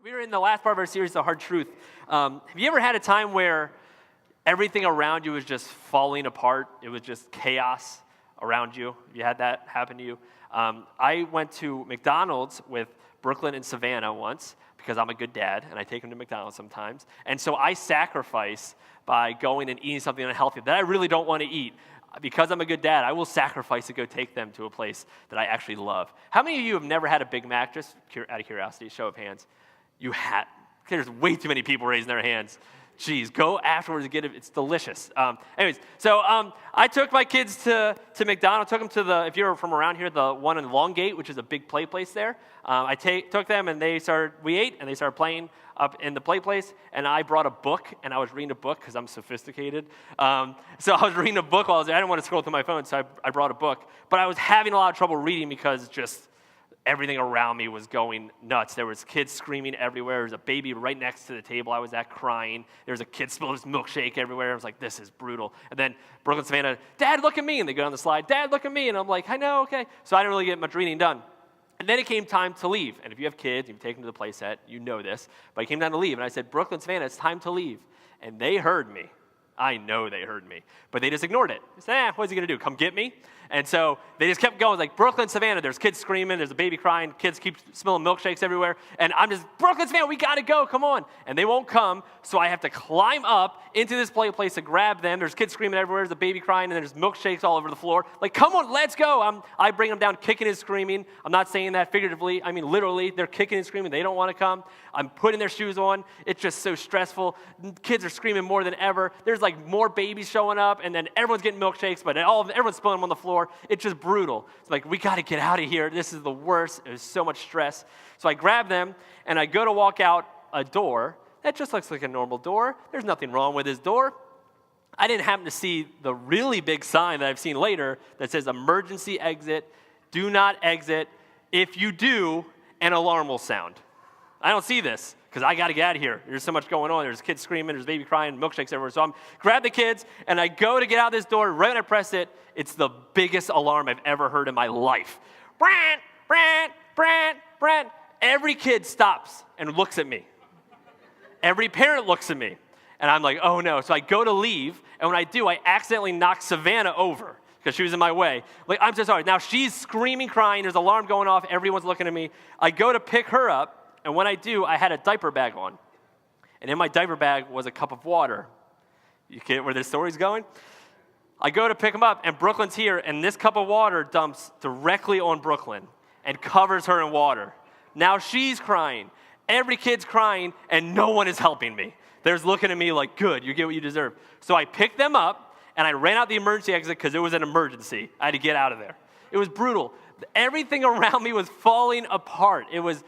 We were in the last part of our series, The Hard Truth. Have you ever had a time where everything around you was just falling apart? It was just chaos around you. Have you had that happen to you? I went to McDonald's with Brooklyn and Savannah once because I'm a good dad, and I take them to McDonald's sometimes. And so I sacrifice by going and eating something unhealthy that I really don't want to eat. Because I'm a good dad, I will sacrifice to go take them to a place that I actually love. How many of you have never had a Big Mac? Just out of curiosity, show of hands. You had. There's way too many people raising their hands. Jeez, go afterwards and get it. It's delicious. So I took my kids to McDonald's. Took them to if you're from around here, the one in Longgate, which is a big play place there. I took them and we ate and they started playing up in the play place. And I brought a book and I was reading a book because I'm sophisticated. So I was reading a book while I didn't want to scroll through my phone, so I brought a book. But I was having a lot of trouble reading because just everything around me was going nuts. There was kids screaming everywhere. There was a baby right next to the table I was at crying. There was a kid spilling his milkshake everywhere. I was like, this is brutal. And then Brooklyn and Savannah, Dad, look at me. And they go on the slide, Dad, look at me. And I'm like, I know, okay. So I didn't really get much reading done. And then it came time to leave. And if you have kids, you've taken them to the play set, you know this. But it came time to leave. And I said, Brooklyn, Savannah, it's time to leave. And they heard me. I know they heard me, but they just ignored it. They said, what's he going to do, come get me? And so they just kept going, like, Brooklyn, Savannah, there's kids screaming, there's a baby crying, kids keep spilling milkshakes everywhere, and I'm just, Brooklyn, Savannah, we got to go, come on. And they won't come, so I have to climb up into this play place to grab them. There's kids screaming everywhere, there's a baby crying, and there's milkshakes all over the floor. Like, come on, let's go. I bring them down kicking and screaming. I'm not saying that figuratively. I mean, literally, they're kicking and screaming. They don't want to come. I'm putting their shoes on. It's just so stressful. Kids are screaming more than ever. There's like more babies showing up, and then everyone's getting milkshakes, but everyone's spilling them on the floor. It's just brutal. It's like, we got to get out of here. This is the worst. There's so much stress. So I grab them, and I go to walk out a door. That just looks like a normal door. There's nothing wrong with this door. I didn't happen to see the really big sign that I've seen later that says emergency exit, do not exit. If you do, an alarm will sound. I don't see this because I got to get out of here. There's so much going on. There's kids screaming. There's baby crying, milkshakes everywhere. So I grab the kids, and I go to get out this door. Right when I press it, it's the biggest alarm I've ever heard in my life. Brant, Brant, Brant, Brant. Every kid stops and looks at me. Every parent looks at me. And I'm like, oh, no. So I go to leave, and when I do, I accidentally knock Savannah over because she was in my way. Like, I'm so sorry. Now she's screaming, crying. There's an alarm going off. Everyone's looking at me. I go to pick her up. And when I do, I had a diaper bag on. And in my diaper bag was a cup of water. You get where this story's going? I go to pick him up, and Brooklyn's here, and this cup of water dumps directly on Brooklyn and covers her in water. Now she's crying. Every kid's crying, and no one is helping me. They're just looking at me like, good, you get what you deserve. So I picked them up, and I ran out the emergency exit because it was an emergency. I had to get out of there. It was brutal. Everything around me was falling apart. It was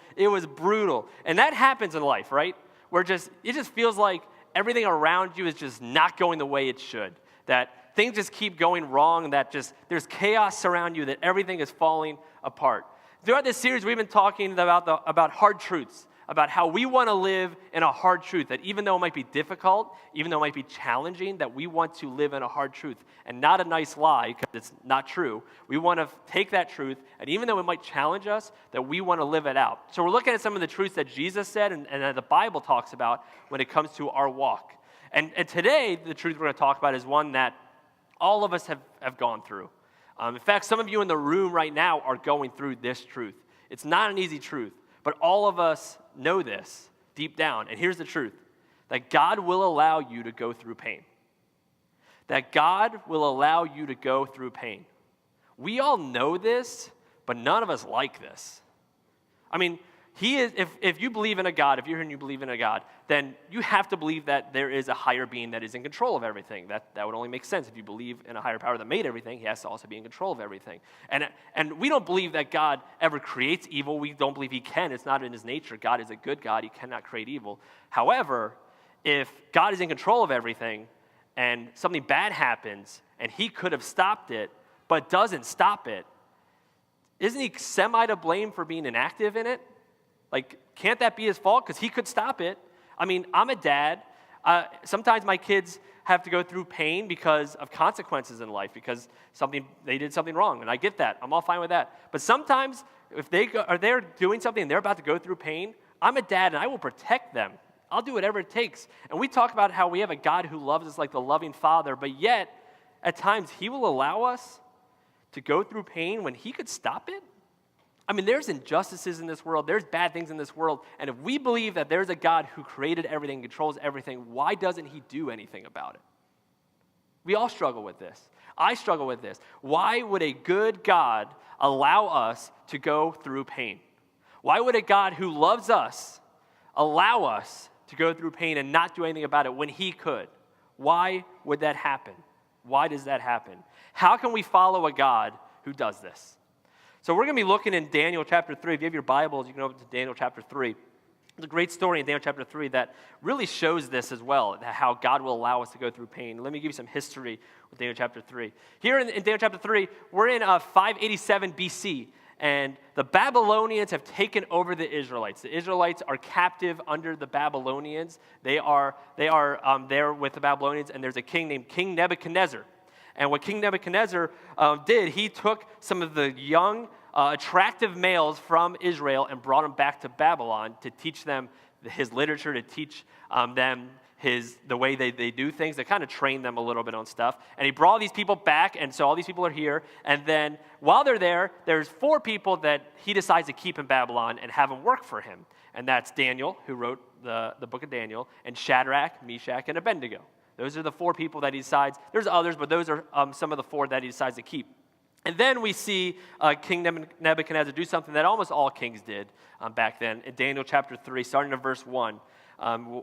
brutal. And that happens in life, right? Where it just feels like everything around you is just not going the way it should. That things just keep going wrong, that there's chaos around you, that everything is falling apart. Throughout this series, we've been talking about hard truths, about how we want to live in a hard truth, that even though it might be difficult, even though it might be challenging, that we want to live in a hard truth and not a nice lie because it's not true. We want to take that truth, and even though it might challenge us, that we want to live it out. So we're looking at some of the truths that Jesus said and that the Bible talks about when it comes to our walk. And today, the truth we're going to talk about is one that all of us have gone through. In fact, some of you in the room right now are going through this truth. It's not an easy truth. But all of us know this deep down. And here's the truth, that God will allow you to go through pain. That God will allow you to go through pain. We all know this, but none of us like this. I mean, if you believe in a God, if you're here and you believe in a God, then you have to believe that there is a higher being that is in control of everything. That would only make sense. If you believe in a higher power that made everything, he has to also be in control of everything. And we don't believe that God ever creates evil. We don't believe he can. It's not in his nature. God is a good God. He cannot create evil. However, if God is in control of everything and something bad happens and he could have stopped it but doesn't stop it, isn't he semi to blame for being inactive in it? Like, can't that be his fault? Because he could stop it. I mean, I'm a dad. Sometimes my kids have to go through pain because of consequences in life, because they did something wrong, and I get that. I'm all fine with that. But sometimes, if they're doing something and they're about to go through pain, I'm a dad and I will protect them. I'll do whatever it takes. And we talk about how we have a God who loves us like the loving father, but yet at times he will allow us to go through pain when he could stop it. I mean, there's injustices in this world. There's bad things in this world. And if we believe that there's a God who created everything, controls everything, why doesn't he do anything about it? We all struggle with this. I struggle with this. Why would a good God allow us to go through pain? Why would a God who loves us allow us to go through pain and not do anything about it when he could? Why would that happen? Why does that happen? How can we follow a God who does this? So we're going to be looking in Daniel chapter 3. If you have your Bibles, you can open to Daniel chapter 3. There's a great story in Daniel chapter 3 that really shows this as well, how God will allow us to go through pain. Let me give you some history with Daniel chapter 3. Here in Daniel chapter 3, we're in 587 BC, and the Babylonians have taken over the Israelites. The Israelites are captive under the Babylonians. They are there with the Babylonians, and there's a king named King Nebuchadnezzar. And what King Nebuchadnezzar did, he took some of the young, attractive males from Israel and brought them back to Babylon to teach them his literature, to teach them the way they do things, to kind of train them a little bit on stuff. And he brought these people back, and so all these people are here. And then while they're there, there's 4 people that he decides to keep in Babylon and have them work for him. And that's Daniel, who wrote the book of Daniel, and Shadrach, Meshach, and Abednego. Those are the 4 people that he decides. There's others, but those are some of the 4 that he decides to keep. And then we see King Nebuchadnezzar do something that almost all kings did back then. In Daniel chapter 3, starting in verse 1,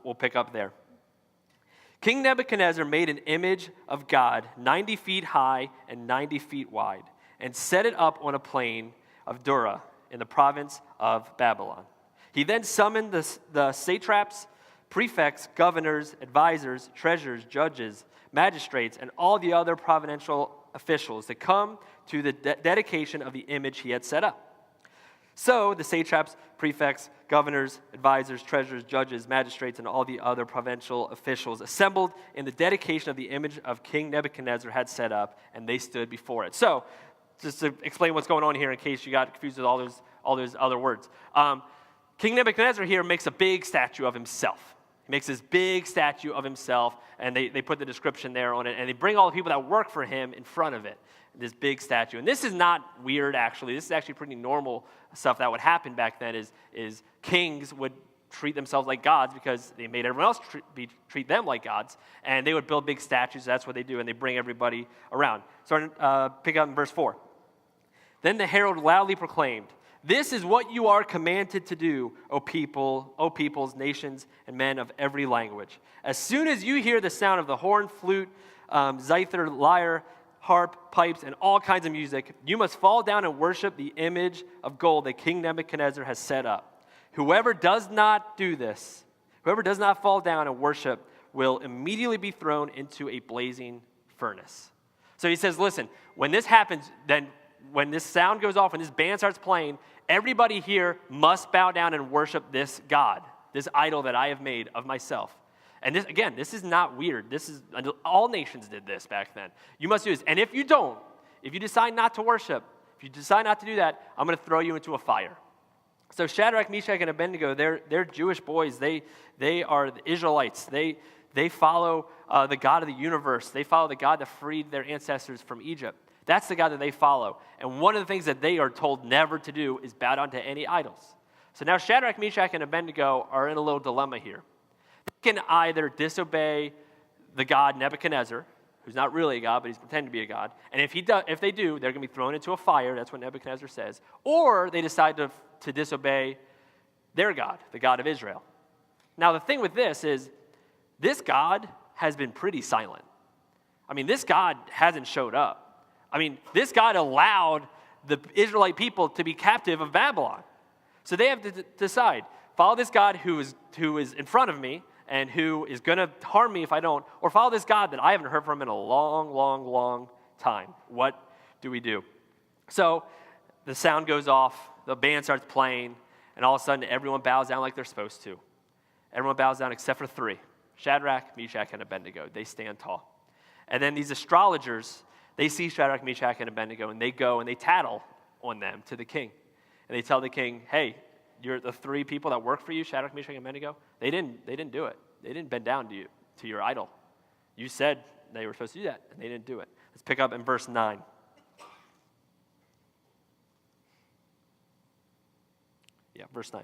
we'll pick up there. King Nebuchadnezzar made an image of God 90 feet high and 90 feet wide, and set it up on a plain of Dura in the province of Babylon. He then summoned the satraps, prefects, governors, advisors, treasurers, judges, magistrates, and all the other provincial officials to come to the dedication of the image he had set up. So the satraps, prefects, governors, advisors, treasurers, judges, magistrates, and all the other provincial officials assembled in the dedication of the image of King Nebuchadnezzar had set up, and they stood before it. So, just to explain what's going on here in case you got confused with all those other words. King Nebuchadnezzar here makes a big statue of himself. He makes this big statue of himself, and they put the description there on it, and they bring all the people that work for him in front of it, this big statue. And this is not weird, actually. This is actually pretty normal stuff that would happen back then, is kings would treat themselves like gods because they made everyone else treat them like gods, and they would build big statues. That's what they do, and they bring everybody around. Pick up in verse 4. Then the herald loudly proclaimed, "This is what you are commanded to do, O peoples, nations, and men of every language. As soon as you hear the sound of the horn, flute, zither, lyre, harp, pipes, and all kinds of music, you must fall down and worship the image of gold that King Nebuchadnezzar has set up. Whoever does not do this, whoever does not fall down and worship, will immediately be thrown into a blazing furnace." So he says, listen, when this happens, then when this sound goes off, when this band starts playing, everybody here must bow down and worship this God, this idol that I have made of myself. And this, again, this is not weird. All nations did this back then. You must do this. And if you don't, if you decide not to worship, if you decide not to do that, I'm going to throw you into a fire. So Shadrach, Meshach, and Abednego, they're Jewish boys. They are the Israelites. They follow the God of the universe. They follow the God that freed their ancestors from Egypt. That's the God that they follow. And one of the things that they are told never to do is bow down to any idols. So now Shadrach, Meshach, and Abednego are in a little dilemma here. They can either disobey the God Nebuchadnezzar, who's not really a God, but he's pretending to be a God. And if they do, they're going to be thrown into a fire. That's what Nebuchadnezzar says. Or they decide to disobey their God, the God of Israel. Now the thing with this is, this God has been pretty silent. I mean, this God hasn't showed up. I mean, this God allowed the Israelite people to be captive of Babylon. So they have to decide, follow this God who is in front of me and who is going to harm me if I don't, or follow this God that I haven't heard from in a long, long, long time. What do we do? So the sound goes off, the band starts playing, and all of a sudden everyone bows down like they're supposed to. Everyone bows down except for 3, Shadrach, Meshach, and Abednego. They stand tall. And then these astrologers, they see Shadrach, Meshach, and Abednego, and they go and they tattle on them to the king. And they tell the king, hey, the three people that work for you, Shadrach, Meshach, and Abednego, they didn't do it. They didn't bend down to your idol. You said they were supposed to do that, and they didn't do it. Let's pick up in verse 9. Yeah, verse 9.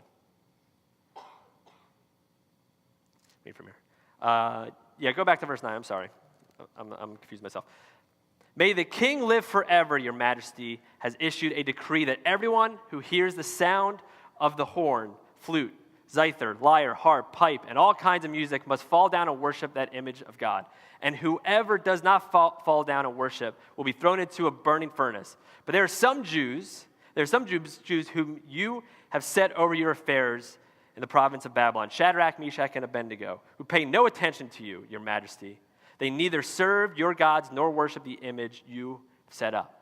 Read from here. Go back to verse 9. I'm sorry. I'm confused myself. May the king live forever, your majesty has issued a decree that everyone who hears the sound of the horn, flute, zither, lyre, harp, pipe, and all kinds of music must fall down and worship that image of God. And whoever does not fall down and worship will be thrown into a burning furnace. But there are some Jews whom you have set over your affairs in the province of Babylon, Shadrach, Meshach, and Abednego, who pay no attention to you, your majesty. They neither serve your gods nor worship the image you set up.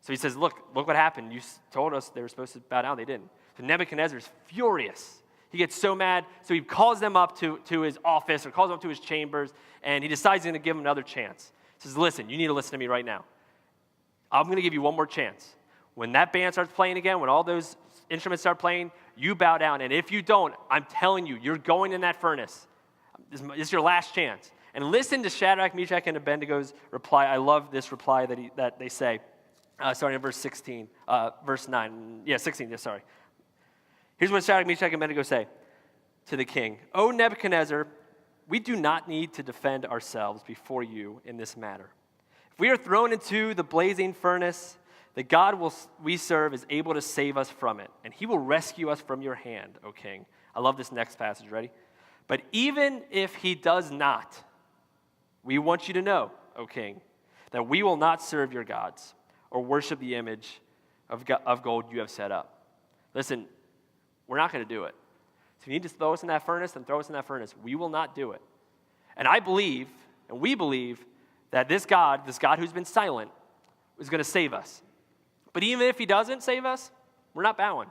So he says, look what happened. You told us they were supposed to bow down. They didn't. So Nebuchadnezzar is furious. He gets so mad, so he calls them up to his office or calls them up to his chambers, and he decides he's going to give them another chance. He says, listen, you need to listen to me right now. I'm going to give you one more chance. When that band starts playing again, when all those instruments start playing, you bow down. And if you don't, I'm telling you, you're going in that furnace. This is your last chance. And listen to Shadrach, Meshach, and Abednego's reply. I love this reply that they say, starting in verse 16, verse 9. Yeah, 16, sorry. Here's what Shadrach, Meshach, and Abednego say to the king. O Nebuchadnezzar, we do not need to defend ourselves before you in this matter. If we are thrown into the blazing furnace, the God we serve is able to save us from it, and he will rescue us from your hand, O king. I love this next passage. Ready? But even if he does not, we want you to know, O king, that we will not serve your gods or worship the image of gold you have set up. Listen, we're not going to do it. So if you need to throw us in that furnace, then throw us in that furnace. We will not do it. And I believe, and we believe, that this God who's been silent, is going to save us. But even if he doesn't save us, we're not bowing.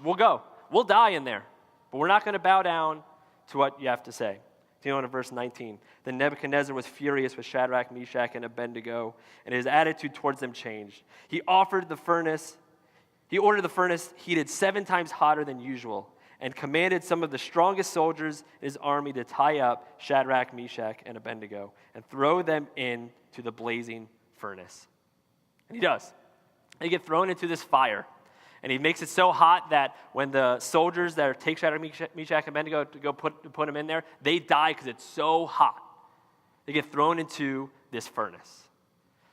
We'll go. We'll die in there. But we're not going to bow down to what you have to say. Continue on to verse 19. Then Nebuchadnezzar was furious with Shadrach, Meshach, and Abednego, and his attitude towards them changed. He ordered the furnace heated 7 times hotter than usual, and commanded some of the strongest soldiers in his army to tie up Shadrach, Meshach, and Abednego, and throw them into the blazing furnace. And he does. They get thrown into this fire. And he makes it so hot that when the soldiers that take Shadrach, Meshach, and Abednego to go put them in there, they die because it's so hot. They get thrown into this furnace.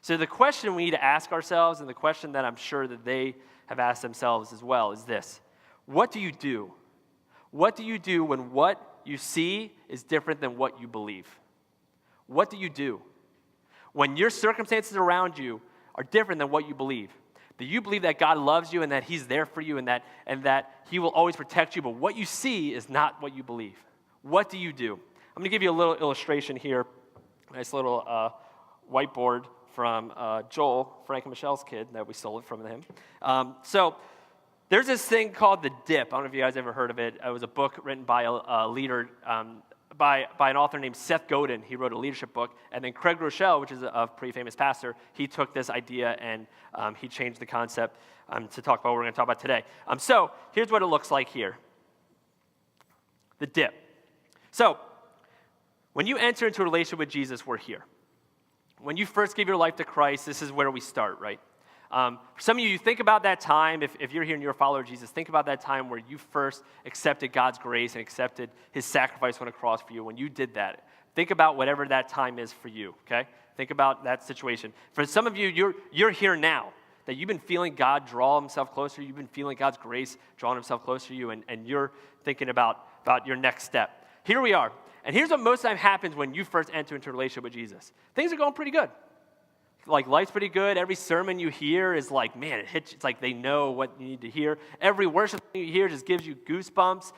So the question we need to ask ourselves, and the question that I'm sure that they have asked themselves as well, is this. What do you do? What do you do when what you see is different than what you believe? What do you do? When your circumstances around you are different than what you believe. Do you believe that God loves you and that he's there for you and that he will always protect you, but what you see is not what you believe? What do you do? I'm going to give you a little illustration here. Nice little whiteboard from Joel, Frank and Michelle's kid, that we stole it from him. So there's this thing called The Dip. I don't know if you guys ever heard of it. It was a book written by a leader, by an author named Seth Godin. He wrote a leadership book. And then Craig Rochelle, which is a pretty famous pastor, he took this idea and he changed the concept to talk about what we're going to talk about today. So here's what it looks like here. The dip. So when you enter into a relationship with Jesus, we're here. When you first give your life to Christ, this is where we start, right? For some of you think about that time, if you're here and you're a follower of Jesus, think about that time where you first accepted God's grace and accepted his sacrifice on a cross for you. When you did that, think about whatever that time is for you, okay? Think about that situation. For some of you, you're here now, that you've been feeling God draw himself closer. You've been feeling God's grace drawing himself closer to you, and you're thinking about your next step. Here we are. And here's what most of the time happens when you first enter into a relationship with Jesus. Things are going pretty good. Like, life's pretty good. Every sermon you hear is like, man, it hits. It's like they know what you need to hear. Every worship you hear just gives you goosebumps.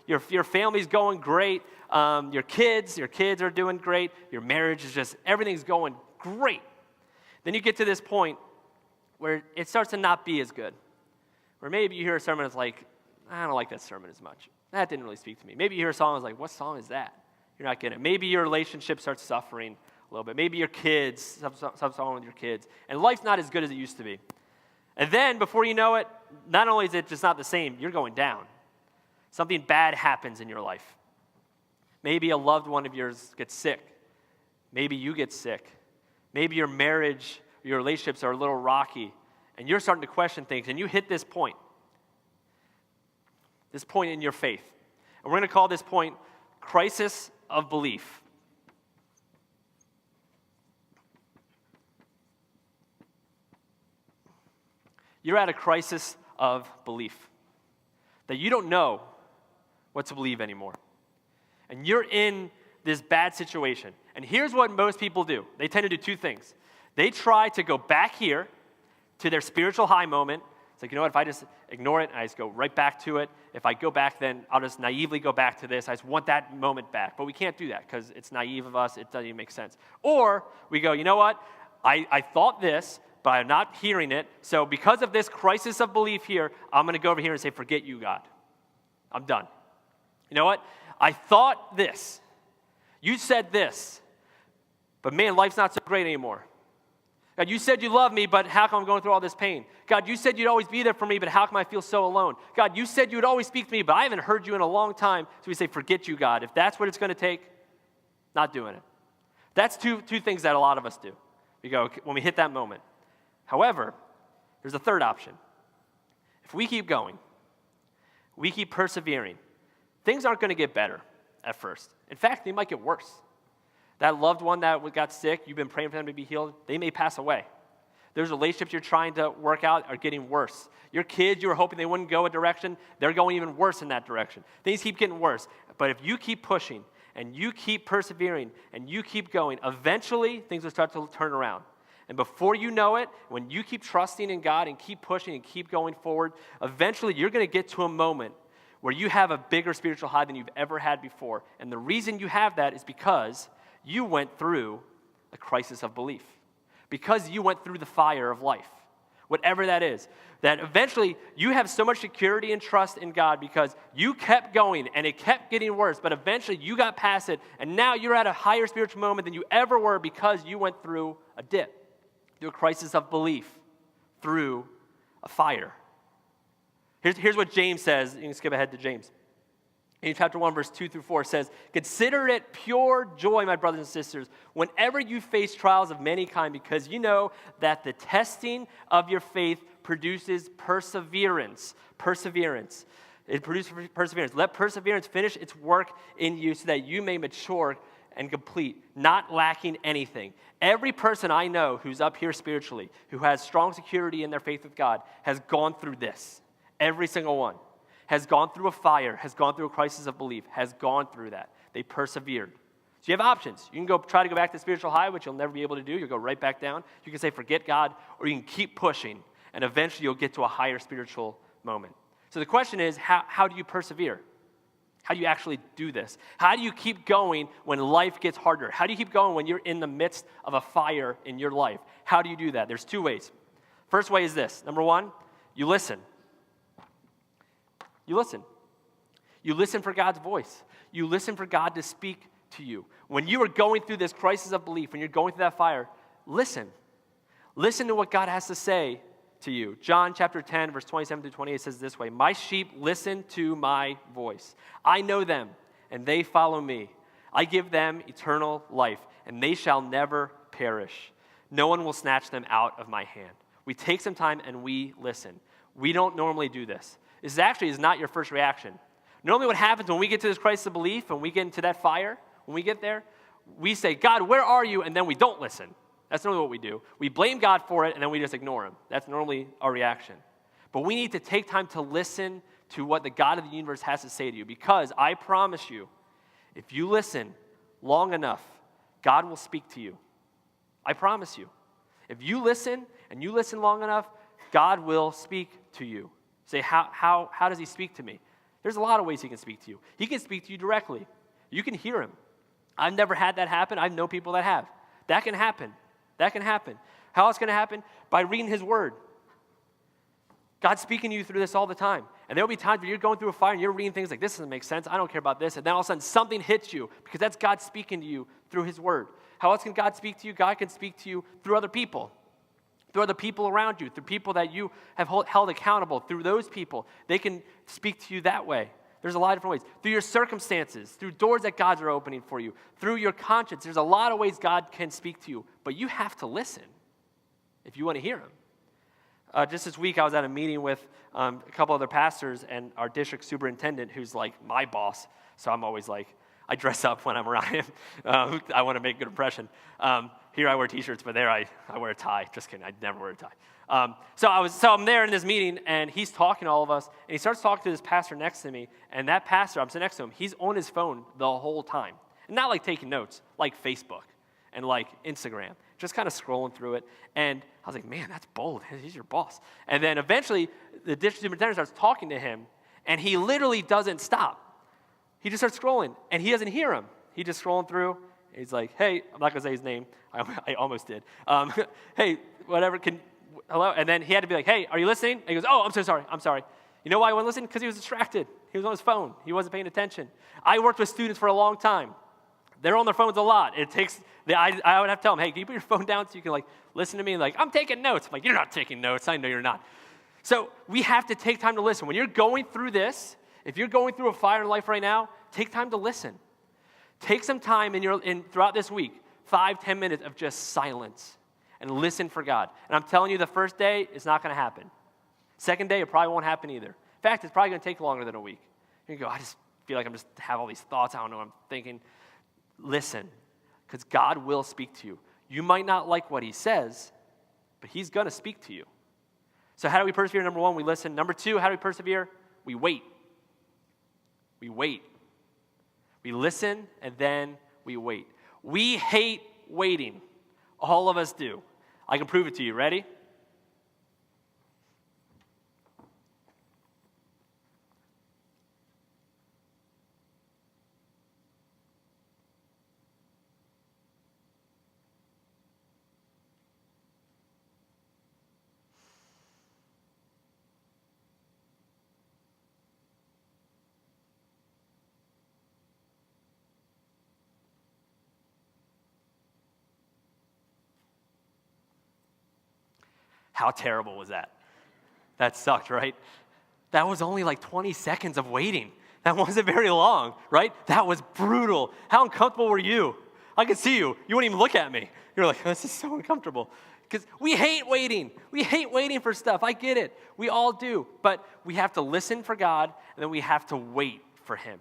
Your family's going great. Your kids are doing great. Your marriage is just, everything's going great. Then you get to this point where it starts to not be as good. Where maybe you hear a sermon that's like, I don't like that sermon as much. That didn't really speak to me. Maybe you hear a song that's like, what song is that? You're not getting it. Maybe your relationship starts suffering a little bit. Maybe your kids, something's wrong with your kids. And life's not as good as it used to be. And then, before you know it, not only is it just not the same, you're going down. Something bad happens in your life. Maybe a loved one of yours gets sick. Maybe you get sick. Maybe your marriage, your relationships are a little rocky, and you're starting to question things, and you hit this point in your faith. And we're going to call this point crisis of belief. You're at a crisis of belief, that you don't know what to believe anymore. And you're in this bad situation. And here's what most people do. They tend to do two things. They try to go back here to their spiritual high moment. It's like, you know what, if I just ignore it and I just go right back to it, if I go back, then I'll just naively go back to this. I just want that moment back. But we can't do that because it's naive of us. It doesn't even make sense. Or we go, you know what, I thought this, but I'm not hearing it. So because of this crisis of belief here, I'm going to go over here and say, forget you, God. I'm done. You know what? I thought this. You said this. But man, life's not so great anymore. God, you said you love me, but how come I'm going through all this pain? God, you said you'd always be there for me, but how come I feel so alone? God, you said you would always speak to me, but I haven't heard you in a long time. So we say, forget you, God. If that's what it's going to take, not doing it. That's two things that a lot of us do. We go, when we hit that moment. However, there's a third option. If we keep going, we keep persevering, things aren't going to get better at first. In fact, they might get worse. That loved one that got sick, you've been praying for them to be healed, they may pass away. There's relationships you're trying to work out are getting worse. Your kids, you were hoping they wouldn't go a direction, they're going even worse in that direction. Things keep getting worse. But if you keep pushing and you keep persevering and you keep going, eventually things will start to turn around. And before you know it, when you keep trusting in God and keep pushing and keep going forward, eventually you're going to get to a moment where you have a bigger spiritual high than you've ever had before. And the reason you have that is because you went through a crisis of belief. Because you went through the fire of life, whatever that is. That eventually you have so much security and trust in God because you kept going and it kept getting worse, but eventually you got past it and now you're at a higher spiritual moment than you ever were because you went through a dip. Through a crisis of belief, through a fire. Here's what James says. You can skip ahead to James. In chapter 1, verse 2 through 4 says, consider it pure joy, my brothers and sisters, whenever you face trials of many kind, because you know that the testing of your faith produces perseverance. Perseverance. It produces perseverance. Let perseverance finish its work in you so that you may mature and complete, not lacking anything. Every person I know who's up here spiritually, who has strong security in their faith with God, has gone through this. Every single one has gone through a fire, has gone through a crisis of belief, has gone through that. They persevered. So you have options. You can go try to go back to the spiritual high, which you'll never be able to do. You'll go right back down. You can say, forget God, or you can keep pushing, and eventually you'll get to a higher spiritual moment. So the question is, how do you persevere? How do you actually do this? How do you keep going when life gets harder? How do you keep going when you're in the midst of a fire in your life? How do you do that? There's two ways. First way is this. Number one, you listen. You listen. You listen for God's voice. You listen for God to speak to you. When you are going through this crisis of belief, when you're going through that fire, listen. Listen to what God has to say to you. John chapter 10, verse 27 through 28 says this way, my sheep listen to my voice. I know them, and they follow me. I give them eternal life, and they shall never perish. No one will snatch them out of my hand. We take some time and we listen. We don't normally do this. This actually is not your first reaction. Normally what happens when we get to this crisis of belief, when we get into that fire, when we get there, we say, God, where are you? And then we don't listen. That's normally what we do. We blame God for it, and then we just ignore him. That's normally our reaction. But we need to take time to listen to what the God of the universe has to say to you, because I promise you, if you listen long enough, God will speak to you. I promise you. If you listen, and you listen long enough, God will speak to you. Say, how does he speak to me? There's a lot of ways he can speak to you. He can speak to you directly. You can hear him. I've never had that happen. I know people that have. That can happen. That can happen. How it's going to happen? By reading his word. God's speaking to you through this all the time. And there'll be times where you're going through a fire and you're reading things like, this doesn't make sense. I don't care about this. And then all of a sudden something hits you because that's God speaking to you through his word. How else can God speak to you? God can speak to you through other people. through other people around you, through people that you have held accountable, through those people. They can speak to you that way. There's a lot of different ways. Through your circumstances, through doors that God's are opening for you, through your conscience. There's a lot of ways God can speak to you, but you have to listen if you want to hear him. Just this week, I was at a meeting with a couple other pastors and our district superintendent, who's like my boss. So I'm always like, I dress up when I'm around him. I want to make a good impression. Here I wear T-shirts, but there I wear a tie. Just kidding, I never wear a tie. So I'm there in this meeting, and he's talking to all of us, and he starts talking to this pastor next to me, and that pastor, I'm sitting next to him, he's on his phone the whole time. And not like taking notes, like Facebook and like Instagram, just kind of scrolling through it. And I was like, man, that's bold. He's your boss. And then eventually, the district superintendent starts talking to him, and he literally doesn't stop. He just starts scrolling, and he doesn't hear him. He's just scrolling through. He's like, hey, I'm not going to say his name. I almost did. Hey, whatever, hello? And then he had to be like, hey, are you listening? And he goes, oh, I'm so sorry. I'm sorry. You know why he wasn't listening? Because he was distracted. He was on his phone. He wasn't paying attention. I worked with students for a long time. They're on their phones a lot. It takes, I would have to tell them, hey, can you put your phone down so you can like listen to me? Like, I'm taking notes. I'm like, you're not taking notes. I know you're not. So we have to take time to listen. When you're going through this, if you're going through a fire in life right now, take time to listen. Take some time throughout this week, 5-10 minutes of just silence and listen for God. And I'm telling you, the first day, it's not going to happen. Second day, it probably won't happen either. In fact, it's probably going to take longer than a week. You go, I just feel like I'm just have all these thoughts. I don't know what I'm thinking. Listen, because God will speak to you. You might not like what he says, but he's going to speak to you. So how do we persevere? Number one, we listen. Number two, how do we persevere? We wait. We wait. We listen, and then we wait. We hate waiting. All of us do. I can prove it to you. Ready? How terrible was that? That sucked, right? That was only like 20 seconds of waiting. That wasn't very long, right? That was brutal. How uncomfortable were you? I could see you. You wouldn't even look at me. You're like, this is so uncomfortable. Because we hate waiting. We hate waiting for stuff. I get it. We all do. But we have to listen for God, and then we have to wait for him.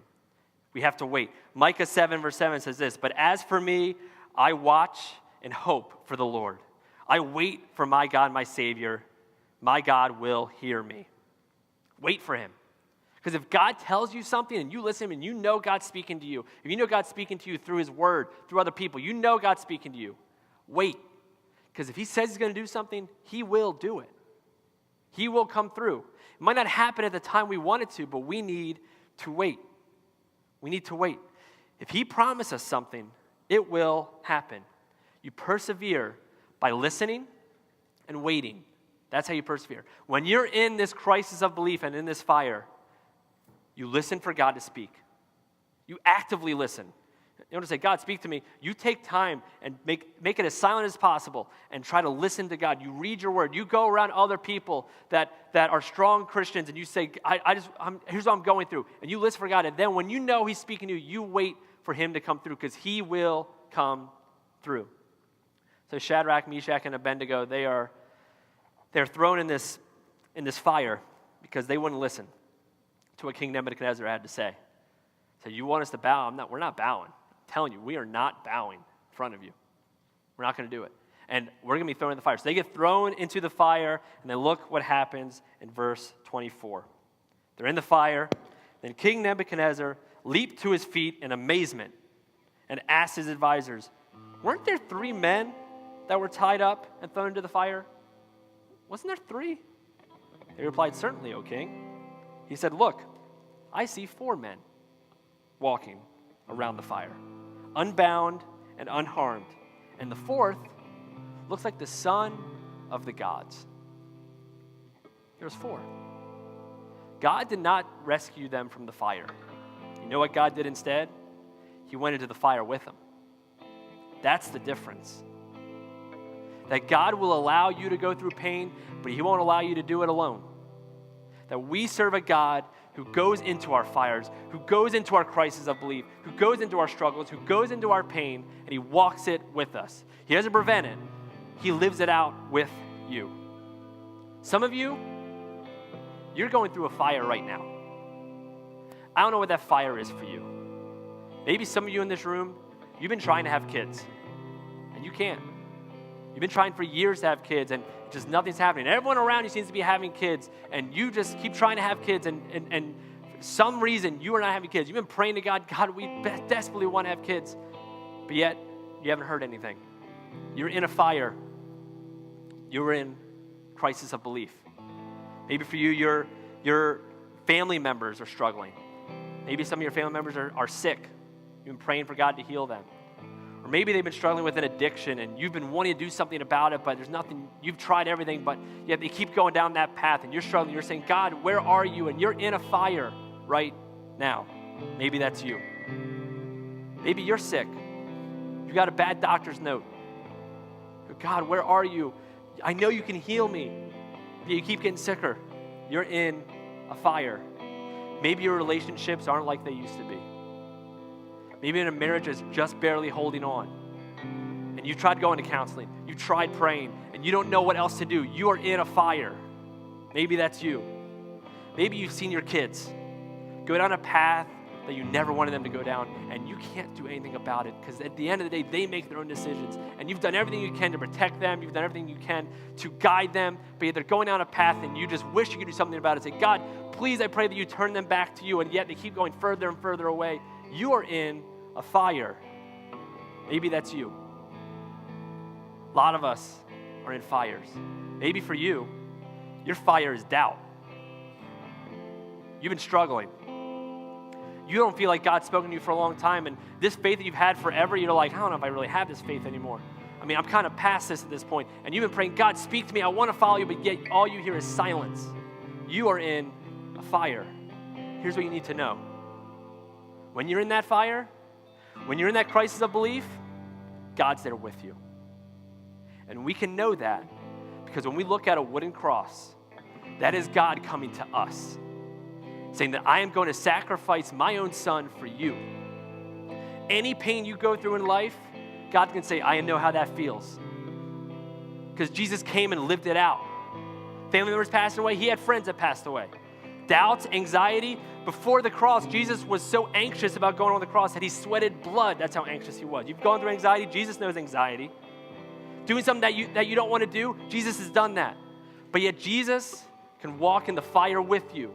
We have to wait. Micah 7, verse 7 says this, but as for me, I watch and hope for the Lord. I wait for my God, my Savior. My God will hear me. Wait for him. Because if God tells you something and you listen and you know God's speaking to you, if you know God's speaking to you through his word, through other people, you know God's speaking to you, wait. Because if he says he's going to do something, he will do it. He will come through. It might not happen at the time we want it to, but we need to wait. We need to wait. If he promised us something, it will happen. You persevere by listening and waiting. That's how you persevere. When you're in this crisis of belief and in this fire, you listen for God to speak. You actively listen. You don't just say, God, speak to me. You take time and make it as silent as possible and try to listen to God. You read your word. You go around other people that are strong Christians and you say, here's what I'm going through. And you listen for God. And then when you know he's speaking to you, you wait for him to come through because he will come through. So Shadrach, Meshach, and Abednego, they're thrown in this fire because they wouldn't listen to what King Nebuchadnezzar had to say. So you want us to bow? We're not bowing. I'm telling you, we are not bowing in front of you. We're not going to do it. And we're going to be thrown in the fire. So they get thrown into the fire, and then look what happens in verse 24. They're in the fire. Then King Nebuchadnezzar leaped to his feet in amazement and asked his advisors, weren't there 3 men that were tied up and thrown into the fire? Wasn't there 3? They replied, certainly, O king. He said, look, I see 4 men walking around the fire, unbound and unharmed. And the 4th looks like the son of the gods. There's 4. God did not rescue them from the fire. You know what God did instead? He went into the fire with them. That's the difference. That God will allow you to go through pain, but he won't allow you to do it alone. That we serve a God who goes into our fires, who goes into our crisis of belief, who goes into our struggles, who goes into our pain, and he walks it with us. He doesn't prevent it. He lives it out with you. Some of you, you're going through a fire right now. I don't know what that fire is for you. Maybe some of you in this room, you've been trying to have kids, and you can't. You've been trying for years to have kids, and just nothing's happening. Everyone around you seems to be having kids, and you just keep trying to have kids, and for some reason, you are not having kids. You've been praying to God, God, we desperately want to have kids, but yet you haven't heard anything. You're in a fire. You're in crisis of belief. Maybe for you, your family members are struggling. Maybe some of your family members are sick. You've been praying for God to heal them. Or maybe they've been struggling with an addiction and you've been wanting to do something about it, but there's nothing, you've tried everything, but yet they keep going down that path and you're struggling. You're saying, God, where are you? And you're in a fire right now. Maybe that's you. Maybe you're sick. You got a bad doctor's note. God, where are you? I know you can heal me. But you keep getting sicker. You're in a fire. Maybe your relationships aren't like they used to be. Maybe in a marriage is just barely holding on. And you tried going to counseling. You tried praying. And you don't know what else to do. You are in a fire. Maybe that's you. Maybe you've seen your kids go down a path that you never wanted them to go down, and you can't do anything about it because at the end of the day, they make their own decisions. And you've done everything you can to protect them. You've done everything you can to guide them, but yet they're going down a path and you just wish you could do something about it. Say, God, please, I pray that you turn them back to you, and yet they keep going further and further away. You are in a fire. Maybe that's you. A lot of us are in fires. Maybe for you, your fire is doubt. You've been struggling. You don't feel like God's spoken to you for a long time, and this faith that you've had forever, you're like, I don't know if I really have this faith anymore. I mean, I'm kind of past this at this point, and you've been praying, God, speak to me, I want to follow you, but yet all you hear is silence. You are in a fire. Here's what you need to know. When you're in that fire, when you're in that crisis of belief, God's there with you. And we can know that because when we look at a wooden cross, that is God coming to us, saying that I am going to sacrifice my own son for you. Any pain you go through in life, God can say, I know how that feels. Because Jesus came and lived it out. Family members passing away, he had friends that passed away. Doubts, anxiety, before the cross, Jesus was so anxious about going on the cross that he sweated blood. That's how anxious he was. You've gone through anxiety, Jesus knows anxiety. Doing something that you don't want to do, Jesus has done that. But yet Jesus can walk in the fire with you.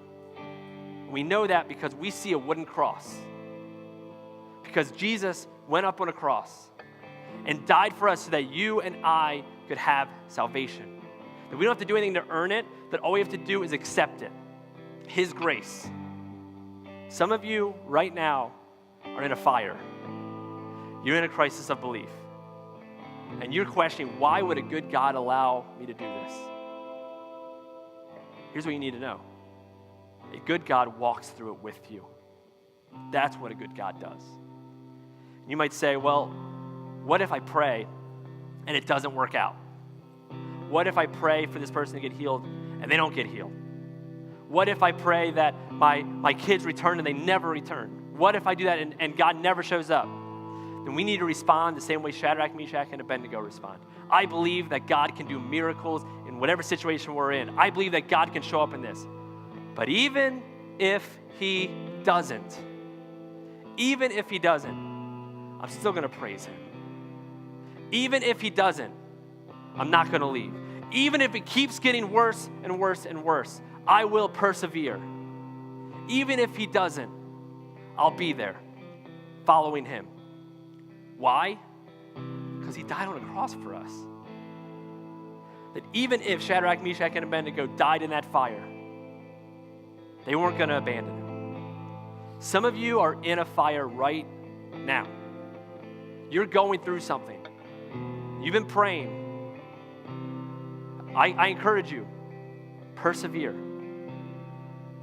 We know that because we see a wooden cross. Because Jesus went up on a cross and died for us so that you and I could have salvation. That we don't have to do anything to earn it, that all we have to do is accept it. His grace. Some of you right now are in a fire. You're in a crisis of belief. And you're questioning, why would a good God allow me to do this? Here's what you need to know. A good God walks through it with you. That's what a good God does. You might say, well, what if I pray and it doesn't work out? What if I pray for this person to get healed and they don't get healed? What if I pray that my kids return and they never return? What if I do that and God never shows up? Then we need to respond the same way Shadrach, Meshach, and Abednego respond. I believe that God can do miracles in whatever situation we're in. I believe that God can show up in this. But even if he doesn't, I'm still going to praise him. Even if he doesn't, I'm not going to leave. Even if it keeps getting worse and worse and worse, I will persevere. Even if he doesn't, I'll be there following him. Why? Because he died on a cross for us. That even if Shadrach, Meshach, and Abednego died in that fire, they weren't going to abandon him. Some of you are in a fire right now. You're going through something. You've been praying. I encourage you, persevere.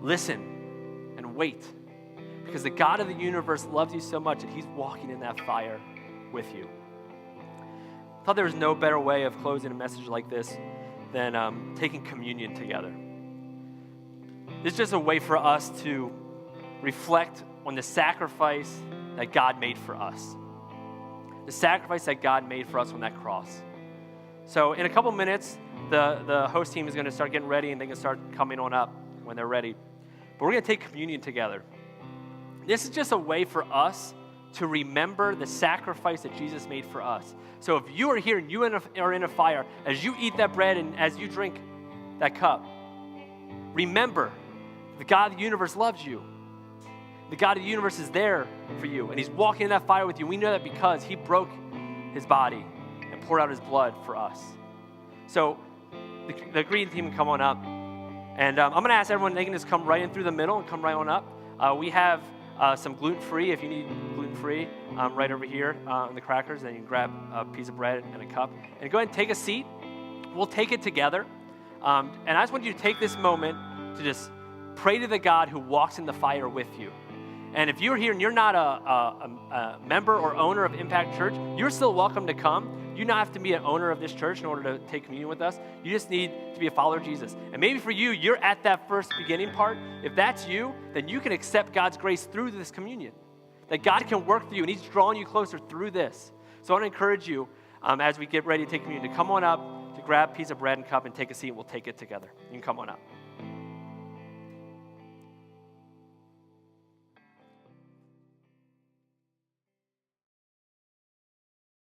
Listen and wait. Because the God of the universe loves you so much that he's walking in that fire with you. thought there was no better way of closing a message like this than taking communion together. This is just a way for us to reflect on the sacrifice that God made for us. The sacrifice that God made for us on that cross. So in a couple minutes, the host team is going to start getting ready, and they can start coming on up when they're ready. But we're going to take communion together. This is just a way for us to remember the sacrifice that Jesus made for us. So if you are here and you are in a fire, as you eat that bread and as you drink that cup, remember the God of the universe loves you. The God of the universe is there for you, and he's walking in that fire with you. We know that because he broke his body and poured out his blood for us. So the green team can come on up. And I'm going to ask everyone, they can just come right in through the middle and come right on up. We have some gluten-free, if you need gluten-free, right over here in the crackers. Then you can grab a piece of bread and a cup. And go ahead and take a seat. We'll take it together. And I just want you to take this moment to just pray to the God who walks in the fire with you. And if you're here and you're not a member or owner of Impact Church, you're still welcome to come. You don't have to be an owner of this church in order to take communion with us. You just need to be a follower of Jesus. And maybe for you, you're at that first beginning part. If that's you, then you can accept God's grace through this communion. That God can work through you, and he's drawing you closer through this. So I want to encourage you, as we get ready to take communion, to come on up, to grab a piece of bread and cup and take a seat, and we'll take it together. You can come on up.